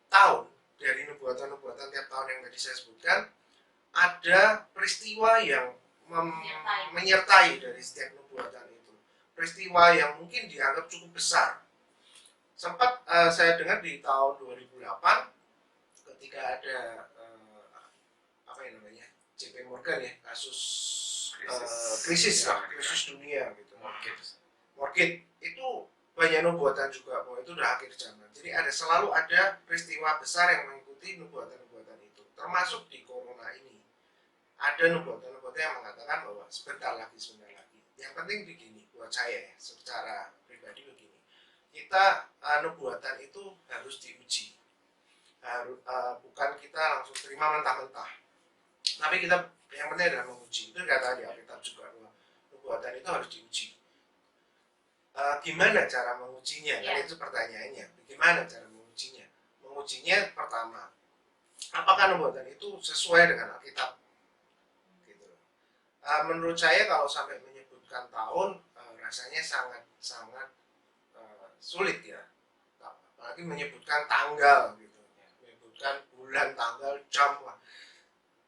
tahun dari nubuatan-nubuatan tiap tahun yang tadi saya sebutkan, ada peristiwa yang menyertai dari setiap nubuatan itu. Peristiwa yang mungkin dianggap cukup besar. Sempat saya dengar di tahun 2008 ketika ada JP Morgan ya, kasus krisis dunia gitu. Mortgage itu banyak nubuatan juga bahwa itu udah akhir zaman. Jadi selalu ada peristiwa besar yang mengikuti nubuatan-nubuatan itu. Termasuk di corona ini. Ada nubuatan-nubuatan yang mengatakan bahwa sebentar lagi. Yang penting begini buat saya ya, secara pribadi begini. Kita nubuatan itu harus diuji. Bukan kita langsung terima mentah-mentah. Tapi kita yang penting adalah menguji. Itu kata di Alkitab juga bahwa nubuatan itu harus diuji. Gimana cara mengujinya? Kan itu pertanyaannya. Bagaimana cara mengujinya? Mengujinya pertama, apakah nubuatan itu sesuai dengan Alkitab? Gitu. Menurut saya kalau sampai menyebutkan tahun, rasanya sangat sulit ya. Apalagi menyebutkan tanggal gitu, menyebutkan bulan, tanggal, jam,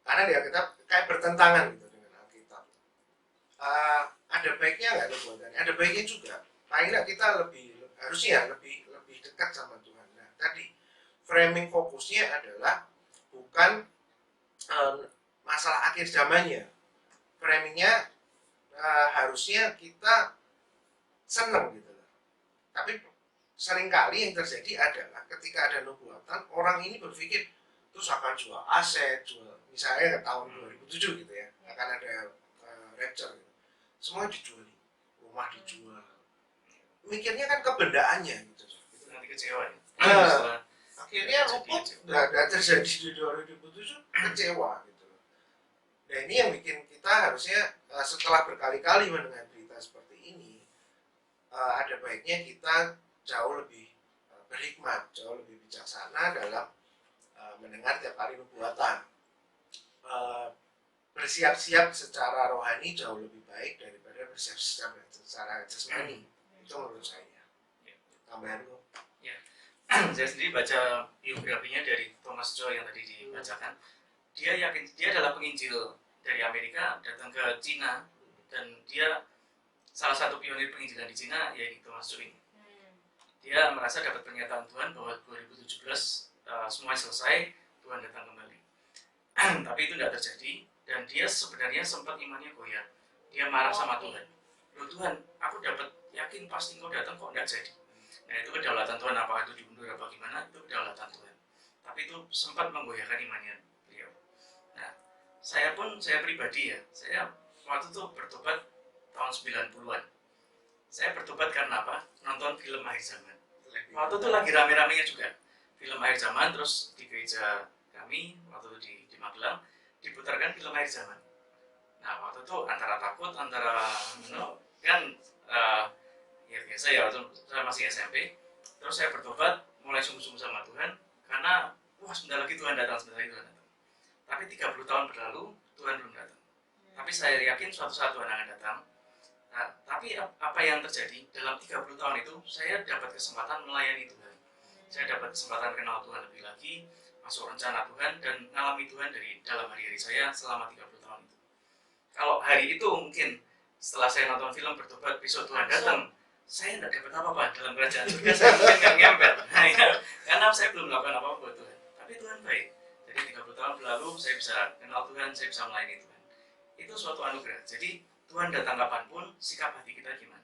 karena di Alkitab kayak bertentangan gitu dengan Alkitab. Ada baiknya nggak nubuatannya? Ada baiknya juga. Paling nggak kita harusnya lebih dekat sama Tuhan. Nah, tadi framing fokusnya adalah bukan masalah akhir zamannya. Framingnya harusnya kita senang gitu. Tapi seringkali yang terjadi adalah ketika ada nubuatan, orang ini berpikir terus akan jual aset, misalnya ke tahun 2007 gitu ya, akan ada rapture gitu. Semua dijual, rumah dijual, mikirnya kan kebendaannya gitu. Nanti kecewa ya. Nah, Setelah akhirnya luput, nggak terjadi di 2007, kecewa gitu. Nah ini yang bikin kita harusnya setelah berkali-kali mendengar berita seperti ini, ada baiknya kita jauh lebih berhikmat, jauh lebih bijaksana dalam mendengar tiap hari nubuatan. Bersiap-siap secara rohani jauh lebih baik daripada bersiap-siap secara jasmani. Itu menurut saya. Tambahan lu. saya sendiri baca biografinya dari Thomas Joy yang tadi dibacakan. Dia yakin dia adalah penginjil dari Amerika datang ke Cina, dan dia salah satu pionir penginjilan di Cina yaitu Thomas Joy. Dia merasa dapat pernyataan Tuhan bahwa 2017 semua selesai, Tuhan datang kembali. Tapi itu tidak terjadi, dan dia sebenarnya sempat imannya goyah. Dia marah sama Tuhan. Loh Tuhan, aku dapat yakin pasti Engkau datang, kok tidak jadi. Nah itu kedaulatan Tuhan, apakah itu diundur apa gimana, itu kedaulatan Tuhan. Tapi itu sempat menggoyahkan imannya beliau. Nah, saya pribadi ya, saya waktu itu bertobat tahun 90-an. Saya bertobat karena apa? Nonton film akhir zaman. Waktu itu lagi rame-ramenya juga film akhir zaman, terus di gereja kami waktu itu di Magelang diputarkan film akhir zaman. Nah waktu itu antara takut, antara kan ya biasa ya, waktu saya masih SMP. Terus saya bertobat, mulai sungguh-sungguh sama Tuhan, karena wah sebentar lagi Tuhan datang, sebentar lagi Tuhan datang. Tapi 30 tahun berlalu, Tuhan belum datang. Tapi saya yakin suatu saat Tuhan akan datang. Nah, tapi apa yang terjadi dalam 30 tahun itu, saya dapat kesempatan melayani Tuhan. Saya dapat kesempatan kenal Tuhan lebih lagi, masuk rencana Tuhan, dan mengalami Tuhan dari dalam hari-hari saya selama 30 tahun itu. Kalau hari itu mungkin setelah saya nonton film bertobat, besok Tuhan datang, saya tidak dapat apa-apa dalam kerajaan surga, saya mungkin nggak ngempel. Nah, ya, karena saya belum melakukan apa-apa buat Tuhan. Tapi Tuhan baik. Jadi 30 tahun berlalu, saya bisa kenal Tuhan, saya bisa melayani Tuhan. Itu suatu anugerah. Jadi Tuhan datang kapanpun, sikap hati kita gimana.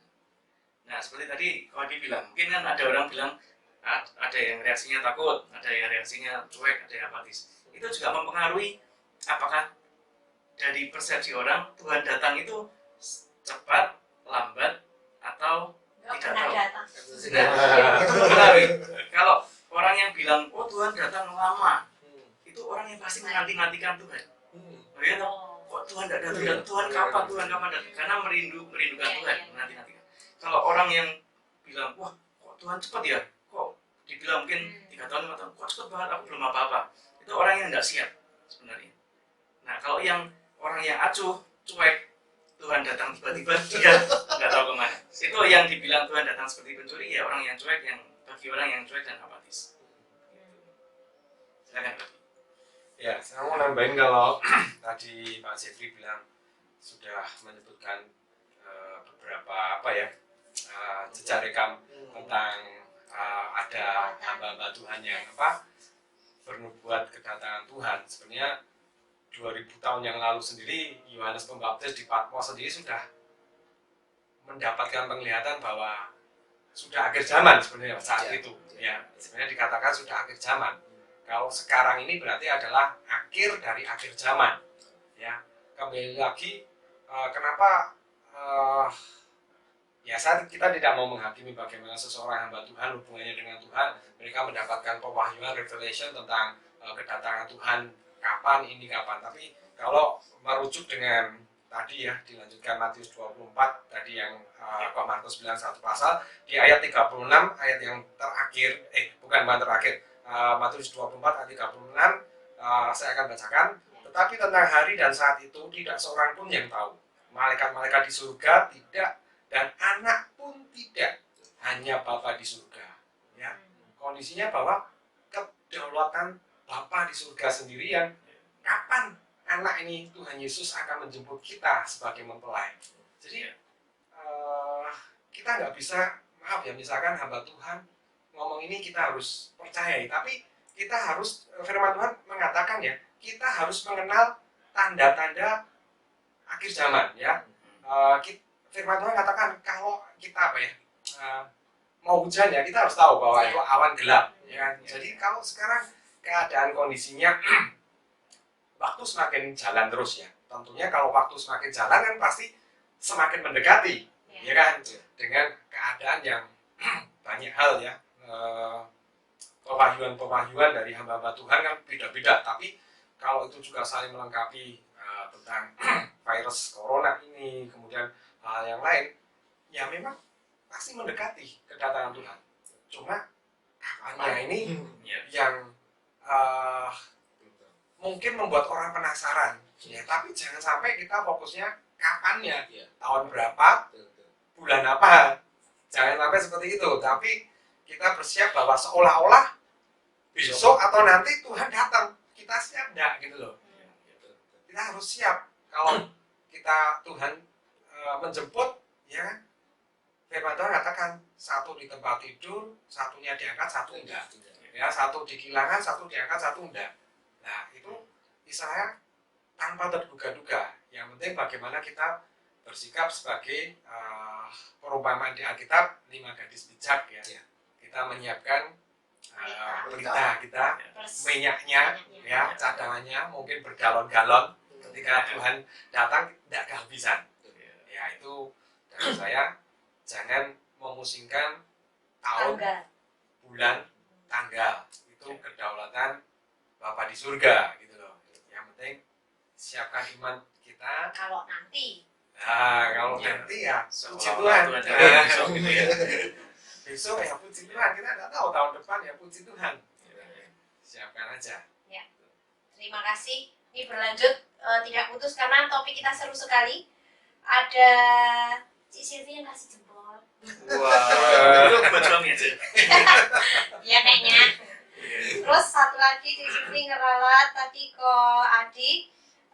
Nah, seperti tadi Kodi bilang, mungkin kan ada orang bilang, ada yang reaksinya takut, ada yang reaksinya cuek, ada yang apatis. Itu juga mempengaruhi apakah dari persepsi orang Tuhan datang itu cepat, lambat, atau tidak tahu. Itu mempengaruhi. Kalau orang yang bilang, oh Tuhan datang lama, itu orang yang pasti menanti-nantikan Tuhan. Oh ya, kok Tuhan tidak datang? Tuhan kapan datang? Karena merindukan Tuhan, menanti-nantikan. Kalau orang yang bilang, wah kok Tuhan cepat ya? Kok dibilang mungkin 3 tahun, 5 tahun, kok cepat banget, aku belum apa-apa. Itu orang yang nggak siap sebenarnya. Nah kalau yang orang yang acuh, cuek, Tuhan datang tiba-tiba, dia nggak tahu kemana. Itu yang dibilang Tuhan datang seperti pencuri, ya orang yang cuek, yang bagi orang yang cuek dan apatis. Silakan Pak. Ya, saya mau nambahin kalau tadi Pak Jeffrey bilang sudah menyebutkan beberapa jejak rekam tentang ada hamba-hamba Tuhan yang bernubuat kedatangan Tuhan. Sebenarnya 2000 tahun yang lalu sendiri Yohanes Pembaptis di Patmos sendiri sudah mendapatkan penglihatan bahwa sudah akhir zaman sebenarnya saat itu. Ya, sebenarnya dikatakan sudah akhir zaman. Kalau sekarang ini berarti adalah akhir dari akhir zaman. Ya, kembali lagi kenapa kita tidak mau menghakimi bagaimana seseorang hamba Tuhan hubungannya dengan Tuhan. Mereka mendapatkan pewahyuan revelation tentang kedatangan Tuhan kapan. Tapi kalau merujuk dengan tadi ya dilanjutkan Matius 24 tadi yang Pak Markus bilang satu pasal di ayat 36 ayat yang terakhir Matius 24 ayat 36 saya akan bacakan. Tetapi tentang hari dan saat itu tidak seorang pun yang tahu, malaikat-malaikat di surga tidak, dan anak pun tidak, hanya Bapa di surga. Ya, kondisinya bahwa kedaulatan Bapa di surga sendirian. Kapan anak ini Tuhan Yesus akan menjemput kita sebagai mempelai? Jadi kita nggak bisa, misalkan hamba Tuhan ngomong ini kita harus percayai, tapi kita harus, firman Tuhan mengatakan ya, kita harus mengenal tanda-tanda akhir zaman ya. Firman Tuhan katakan kalau kita mau hujan ya, kita harus tahu bahwa itu awan gelap ya kan? Jadi kalau sekarang keadaan kondisinya waktu semakin jalan terus ya, tentunya kalau waktu semakin jalan kan pasti semakin mendekati ya kan, dengan keadaan yang banyak hal ya, pewahyuan dari hamba-hamba Tuhan kan beda-beda, tapi kalau itu juga saling melengkapi tentang virus corona ini, kemudian hal yang lain, ya memang pasti mendekati kedatangan Tuhan. Cuma kapannya ini yang mungkin membuat orang penasaran, ya, tapi jangan sampai kita fokusnya kapannya, tahun berapa, bulan apa, jangan sampai seperti itu, tapi kita bersiap bahwa seolah-olah besok atau nanti Tuhan datang, kita siap enggak gitu loh. Kita harus siap kalau kita Tuhan menjemput, ya, firman Tuhan katakan satu di tempat tidur, satunya diangkat, satu enggak, ya, satu di kilangan, satu diangkat, satu enggak. Nah itu istilahnya tanpa terduga-duga. Yang penting bagaimana kita bersikap sebagai perumpamaan di Alkitab 5 gadis bijak, ya. Kita menyiapkan pelita kita, minyaknya, ya, cadangannya mungkin bergalon-galon. Ketika Tuhan datang tidak kehabisan. Ya itu dari saya, jangan memusingkan tahun, bulan, tanggal. Itu kedaulatan Bapa di surga gitu loh. Yang penting siapkan iman kita. Kalau nanti. Nah, kalau nanti ya puji Tuhan. Besok ya puji Tuhan, kita nggak tahu tahun depan ya puji Tuhan. Siapkan aja. Ya. Terima kasih. Ini berlanjut tidak putus karena topik kita seru sekali. Ada Cik Silvi yang kasih jempol. Wah, itu buat suami aja. Iya kayaknya. Terus satu lagi Cik Silvi ngeralat tadi ke Adi.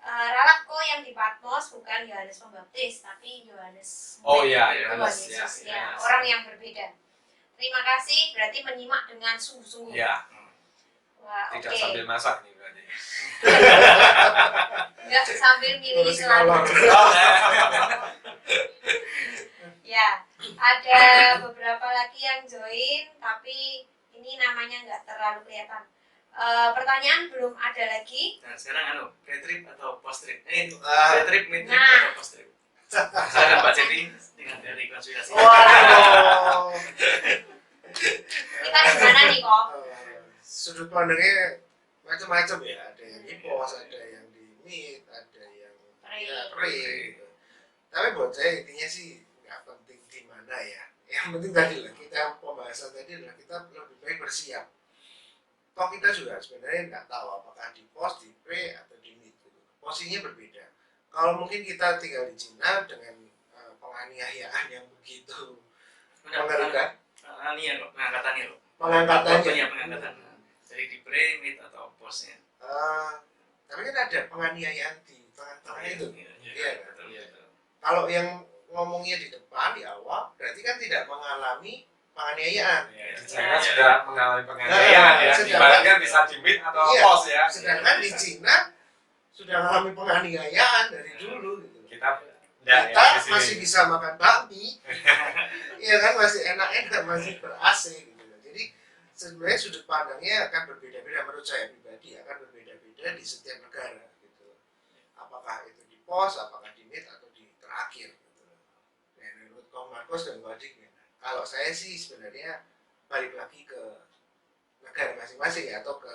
Ralat kok yang di Patmos bukan Yohanes Pembaptis tapi Yohanes. Oh iya, Tuhan Yohanes, Yesus. ya. Orang yang berbeda. Terima kasih. Berarti menyimak dengan sungguh-sungguh. Ya, Wah, tidak oke. sambil masak nih berarti. Enggak sambil milih selada. Ya, ada beberapa lagi yang join tapi ini namanya nggak terlalu kelihatan. Pertanyaan belum ada lagi. Nah, sekarang pre-trip atau post-trip? Pre-trip, mid-trip, Nah. atau post-trip? Silakan Pak Cepi dengan dari konsultasi. Waduh. Kita di mana nih kok? Sudut pandangnya macam-macam ya. Ada yang di pos, ada yang di mid, ada yang pre. Gitu. Tapi buat saya intinya sih nggak penting di mana ya. Yang penting tadi lah kita pembahasan tadi adalah kita lebih baik bersiap. Toh kita juga sebenarnya nggak tahu apakah di pos, di pre atau di mid. Gitu. Posisinya berbeda. Kalau mungkin kita tinggal di Cina dengan penganiayaan yang begitu mengerikan, Pengangkatannya loh. pengangkatannya. Pengangkatan. Jadi di pre, mid atau postnya. Tapi kan ada penganiayaan di tengah-tengah itu. Iya. Betul, betul. Kalau yang ngomongnya di depan di awal, berarti kan tidak mengalami penganiayaan. Di China sudah mengalami penganiayaan ya. Ibaratnya bisa di mid atau pos ya. Sedangkan di Cina sudah mengalami penganiayaan dari dulu. Gitu. Kita Masih bisa makan bakmi, ya kan, masih enak-enak, masih ber-AC gitu. Jadi sebenarnya sudut pandangnya akan berbeda-beda, menurut saya pribadi akan berbeda-beda di setiap negara gitu. Apakah itu di pos, apakah di mid atau di terakhir gitu. Nah, menurut Kong Marcos dan Wadiknya, kalau saya sih sebenarnya balik lagi ke negara masing-masing ya, atau ke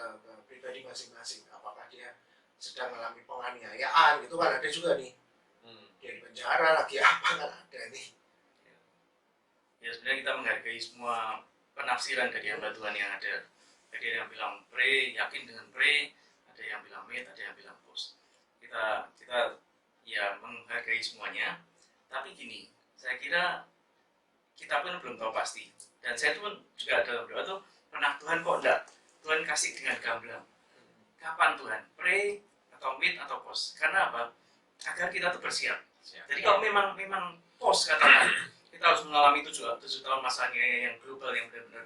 pribadi masing-masing. Apakah dia sedang mengalami penganiayaan gitu kan, ada juga nih. Dia di penjara lagi apa kan ada nih. Ya sebenarnya kita menghargai semua penafsiran dari hamba Tuhan yang ada. Jadi ada yang bilang pre, yakin dengan pre, ada yang bilang mid, ada yang bilang post. Kita ya menghargai semuanya. Tapi gini, saya kira kita pun belum tahu pasti. Dan saya pun juga dalam doa tuh pernah Tuhan kok enggak, Tuhan kasih dengan gamblang. Kapan Tuhan? Pre atau mid atau post? Karena apa? Agar kita tuh bersiap. Jadi kalau memang post katakan kita harus mengalami 7 tahun masanya yang global yang benar-benar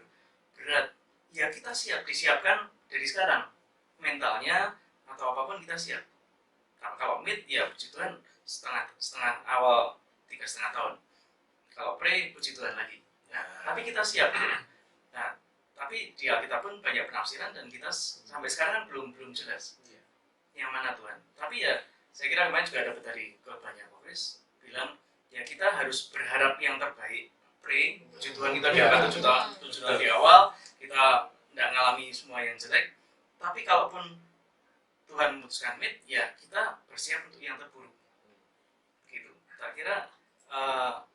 berat, ya kita disiapkan dari sekarang mentalnya atau apapun kita siap. Kalau mid ya puji Tuhan setengah awal 3,5 tahun. Kalau pre puji Tuhan lagi. Nah, tapi kita siap. Nah, tapi di Alkitab pun banyak penafsiran dan kita sampai sekarang kan belum jelas yang mana Tuhan. Tapi ya saya kira kemarin juga dapat dari khotbahnya Kofis bilang ya kita harus berharap yang terbaik. Pray, puji Tuhan kita Iya. dapat 7 tahun di awal, kita nggak ngalami semua yang jelek. Tapi kalaupun Tuhan memutuskan meet, ya kita bersiap untuk yang terburuk. Gitu. Tak kira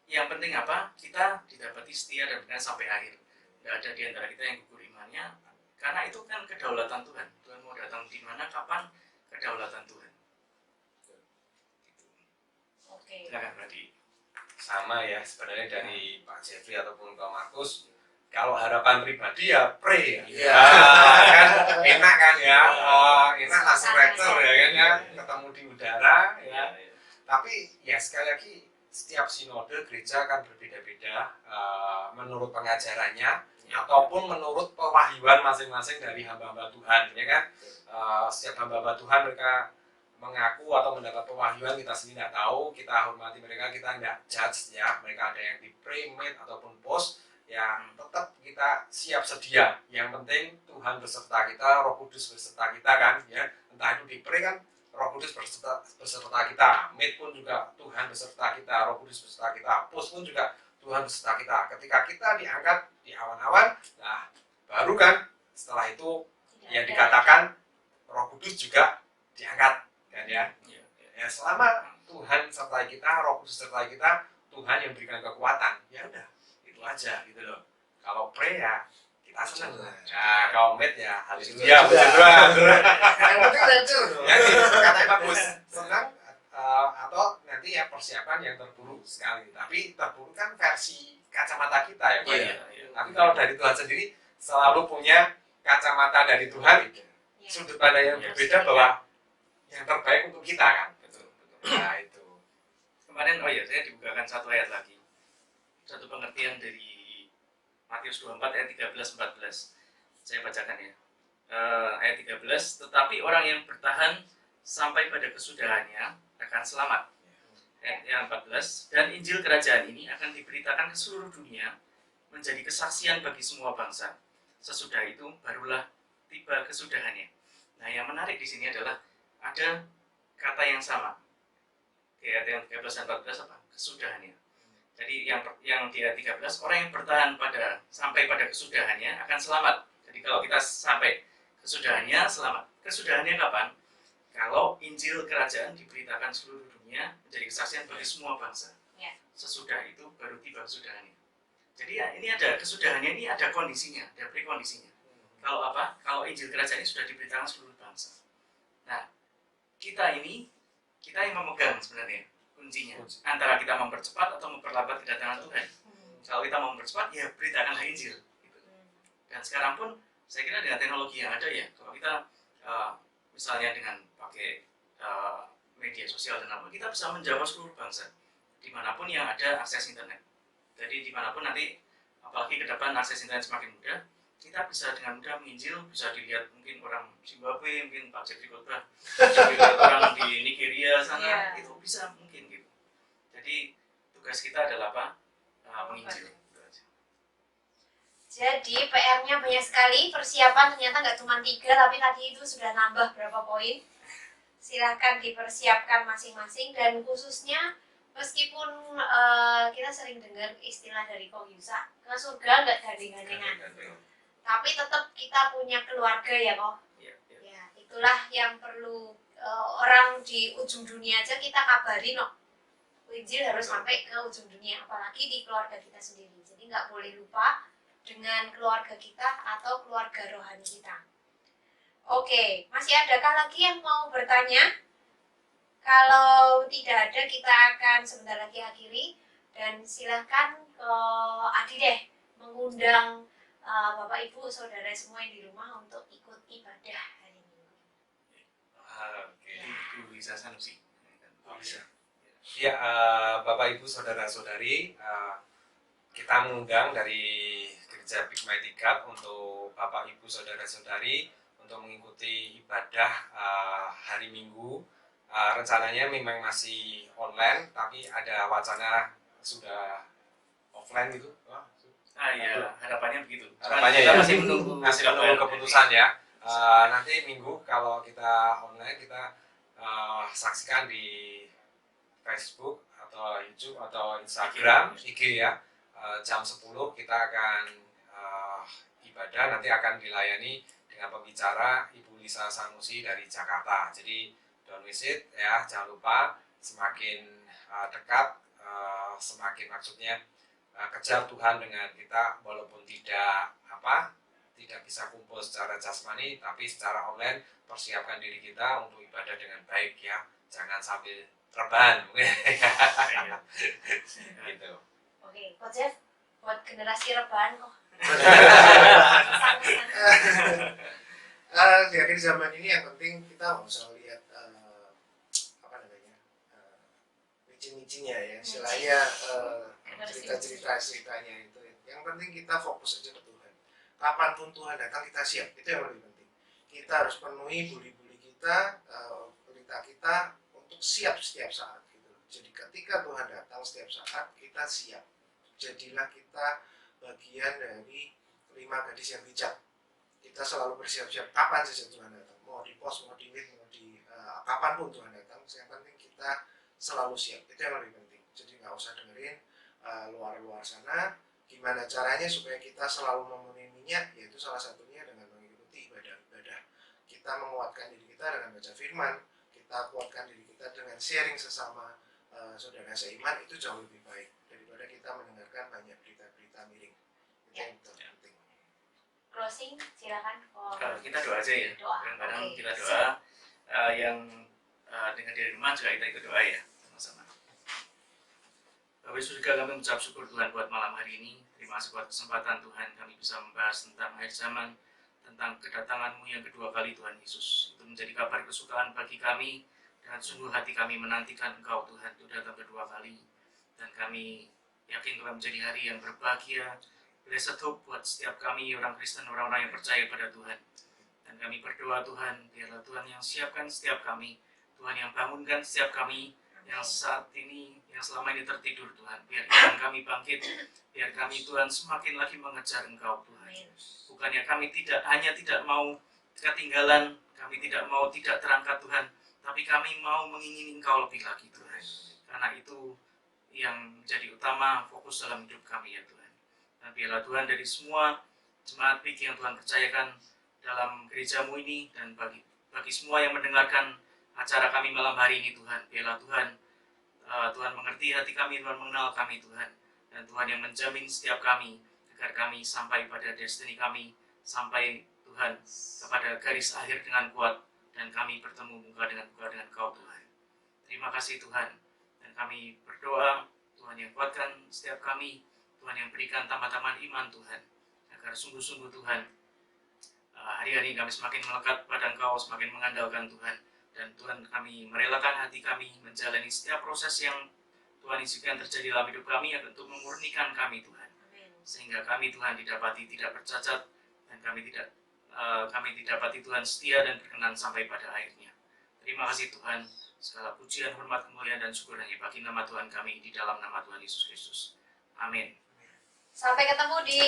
yang penting apa? Kita didapati setia dan benar sampai akhir. Nggak ada di antara kita yang gugur imannya, karena itu kan kedaulatan Tuhan. Tuhan mau datang di mana, kapan, kedaulatan Tuhan. Gitu. Oke. Silakan Brady. Sama ya sebenarnya dari Pak Jeffrey ataupun Pak Markus, kalau harapan pribadi ya pray ya. Iya. Kan enak kan ya, enak langsung rektor ya kan ya, ketemu di udara ya. Tapi ya sekali lagi setiap sinode gereja akan berbeda-beda menurut pengajarannya ataupun menurut pewahyuan masing-masing dari hamba-hamba Tuhan ya kan. Setiap hamba-hamba Tuhan mereka mengaku atau mendapat pewahyuan, kita sendiri tidak tahu, kita hormati mereka, kita tidak judge ya, mereka ada yang di pray, meet ataupun post ya, tetap kita siap sedia. Yang penting Tuhan beserta kita, Roh Kudus beserta kita kan ya, entah itu di pray kan Roh Kudus beserta kita, meet pun juga Tuhan beserta kita, Roh Kudus beserta kita, post pun juga Tuhan beserta kita. Ketika kita diangkat di awan-awan, nah baru kan setelah itu yang dikatakan Roh Kudus juga diangkat kan ya. Ya selama Tuhan sertai kita, Roh Kudus sertai kita, Tuhan yang berikan kekuatan, ya udah itu aja gitu loh. Kalau pray ya kita senang. Nah, kalau meet ya haleluya, puji Tuhan. Yang penting lancar dong. Ya, katanya bagus, senang atau nanti ya persiapan yang terburuk sekali. Tapi terburuk kan versi kacamata kita ya, Pak. Iya, iya. Tapi kalau dari Tuhan sendiri selalu punya kacamata dari Tuhan, sudut pandang yang berbeda bahwa yang terbaik untuk kita kan. Betul, betul. Nah itu. Kemarin saya dibukakan satu ayat lagi, satu pengertian dari Matius 24 ayat 13-14. Saya bacakan ya. Ayat 13, tetapi orang yang bertahan sampai pada kesudahannya akan selamat. Ayat yang 14, dan Injil Kerajaan ini akan diberitakan ke seluruh dunia menjadi kesaksian bagi semua bangsa. Sesudah itu barulah tiba kesudahannya. Nah, yang menarik di sini adalah ada kata yang sama. Di ayat yang 13 dan 14 apa? Kesudahannya. Jadi yang di ayat 13, orang yang bertahan sampai pada kesudahannya akan selamat. Jadi kalau kita sampai kesudahannya, selamat. Kesudahannya kapan? Kalau Injil Kerajaan diberitakan seluruh dunia menjadi kesaksian bagi semua bangsa. Ya. Sesudah itu baru tiba kesudahannya. Jadi ya, ini ada kesudahannya, ini ada kondisinya, ada prekondisinya. Kalau apa? Kalau Injil Kerajaan ini sudah diberitakan seluruh bangsa. Nah, kita yang memegang sebenarnya kuncinya, antara kita mempercepat atau memperlambat kedatangan Tuhan. Kalau kita mau mempercepat, ya beritakanlah Injil gitu. Dan sekarang pun saya kira dengan teknologi yang ada ya, kalau kita misalnya dengan pakai media sosial dan apa, kita bisa menjawab seluruh bangsa dimanapun yang ada akses internet. Jadi dimanapun nanti, apalagi ke depan akses internet semakin mudah, kita bisa dengan mudah menginjil, bisa dilihat mungkin orang Zimbabwe, mungkin Pak Jeffrey Khotbah, bisa dilihat orang di Nigeria sana, itu bisa mungkin gitu. Jadi tugas kita adalah apa? Menginjil. Jadi PR-nya banyak sekali, persiapan ternyata nggak cuma 3, tapi tadi itu sudah nambah berapa poin. Silahkan dipersiapkan masing-masing, dan khususnya meskipun kita sering dengar istilah dari Kong Yusa, ke surga nggak gandeng-gandengan, tapi tetap kita punya keluarga ya kok. Ya, itulah yang perlu orang di ujung dunia aja kita kabari no. Injil harus sampai ke ujung dunia, apalagi di keluarga kita sendiri. Jadi nggak boleh lupa dengan keluarga kita atau keluarga rohani kita. Oke, masih adakah lagi yang mau bertanya? Kalau tidak ada, kita akan sebentar lagi akhiri, dan silahkan Adi deh mengundang Bapak Ibu Saudara semua yang di rumah untuk ikut ibadah hari ini. Oke, itu bisa Sanusi. Bisa. Ya, Bapak Ibu Saudara-saudari, kita mengundang dari Gereja Big Mighty God untuk Bapak Ibu Saudara-saudari untuk mengikuti ibadah hari Minggu. Rencananya memang masih online, tapi ada wacana sudah offline gitu. Iya, harapannya begitu. Harapannya kita ya, masih menunggu keputusan ya. Nanti Minggu kalau kita online, kita saksikan di Facebook atau YouTube atau Instagram, IG ya. Jam 10 kita akan ibadah, nanti akan dilayani dengan pembicara Ibu Lisa Sanusi dari Jakarta. Jadi don't miss it ya, jangan lupa, semakin dekat, semakin maksudnya kejar Tuhan dengan kita, walaupun tidak bisa kumpul secara jasmani, tapi secara online persiapkan diri kita untuk ibadah dengan baik ya, jangan sambil rebahan. Gitu. Oke, Coach Jeff, buat generasi rebahan kok. Di zaman ini yang penting kita nggak usah lihat micin-micinnya ya, istilahnya cerita-ceritanya itu. Yang penting kita fokus aja ke Tuhan. Kapanpun Tuhan datang kita siap, itu yang lebih penting. Kita harus penuhi buli-buli kita, pelita kita untuk siap setiap saat. Gitu. Jadi ketika Tuhan datang setiap saat kita siap. Jadilah kita bagian dari 5 gadis yang bijak. Kita selalu bersiap-siap kapan saja Tuhan datang. Mau di pos, mau di meet, mau di kapanpun Tuhan datang. Yang penting kita selalu siap. Itu yang lebih penting. Jadi nggak usah dengerin luar-luar sana. Gimana caranya supaya kita selalu memenuhi minyak, yaitu salah satunya dengan mengikuti ibadah-ibadah. Kita menguatkan diri kita dengan baca firman, kita kuatkan diri kita dengan sharing sesama saudara seiman, itu jauh lebih baik daripada kita mendengarkan banyak berita-berita miring. Itu yang penting. Closing, silakan. Kalau kita doa aja ya. Doa. Kadang-kadang Oke. kita doa, yang dengan di rumah juga kita ikut doa ya, sama-sama. Bapak Surga, kami mengucap syukur Tuhan buat malam hari ini. Terima kasih buat kesempatan Tuhan kami bisa membahas tentang akhir zaman, tentang kedatangan-Mu yang kedua kali Tuhan Yesus. Itu menjadi kabar kesukaan bagi kami, dan sungguh hati kami menantikan Engkau Tuhan itu datang kedua kali. Dan kami yakin Tuhan menjadi hari yang berbahagia, blessed hope buat setiap kami orang Kristen, orang-orang yang percaya pada Tuhan. Dan kami berdoa Tuhan, biarlah Tuhan yang siapkan setiap kami, Tuhan yang bangunkan setiap kami, yang saat ini, yang selama ini tertidur Tuhan. Biar iman kami bangkit, biar kami Tuhan semakin lagi mengejar Engkau Tuhan. Bukannya kami hanya tidak mau ketinggalan, kami tidak mau tidak terangkat Tuhan, tapi kami mau mengingini Engkau lebih lagi Tuhan. Karena itu yang menjadi utama fokus dalam hidup kami ya Tuhan. Dan biarlah Tuhan dari semua jemaat PIK yang Tuhan percayakan dalam gereja-Mu ini, dan bagi semua yang mendengarkan acara kami malam hari ini Tuhan, biarlah Tuhan Tuhan mengerti hati kami, Tuhan mengenal kami Tuhan, dan Tuhan yang menjamin setiap kami agar kami sampai pada destiny kami, sampai Tuhan kepada garis akhir dengan kuat, dan kami bertemu muka dengan Kau Tuhan. Terima kasih Tuhan, dan kami berdoa Tuhan yang kuatkan setiap kami, Tuhan yang berikan tambah-tambahan iman Tuhan, agar sungguh-sungguh Tuhan hari-hari kami semakin melekat pada Engkau, semakin mengandalkan Tuhan. Dan Tuhan, kami merelakan hati kami menjalani setiap proses yang Tuhan izinkan terjadi dalam hidup kami untuk memurnikan kami Tuhan. Sehingga kami Tuhan didapati tidak bercacat, dan kami didapati Tuhan setia dan berkenan sampai pada akhirnya. Terima kasih Tuhan, segala pujian, hormat, kemuliaan, dan syukur hanya bagi nama Tuhan kami di dalam nama Tuhan Yesus Kristus. Amin. Sampai ketemu di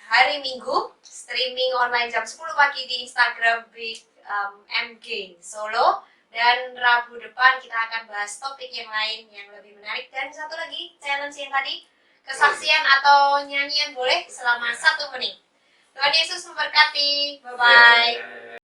hari Minggu, streaming online jam 10 pagi di Instagram Big MG Solo. Dan Rabu depan kita akan bahas topik yang lain yang lebih menarik. Dan satu lagi, challenge yang tadi, kesaksian atau nyanyian boleh selama 1 menit. Tuhan Yesus memberkati. Bye-bye.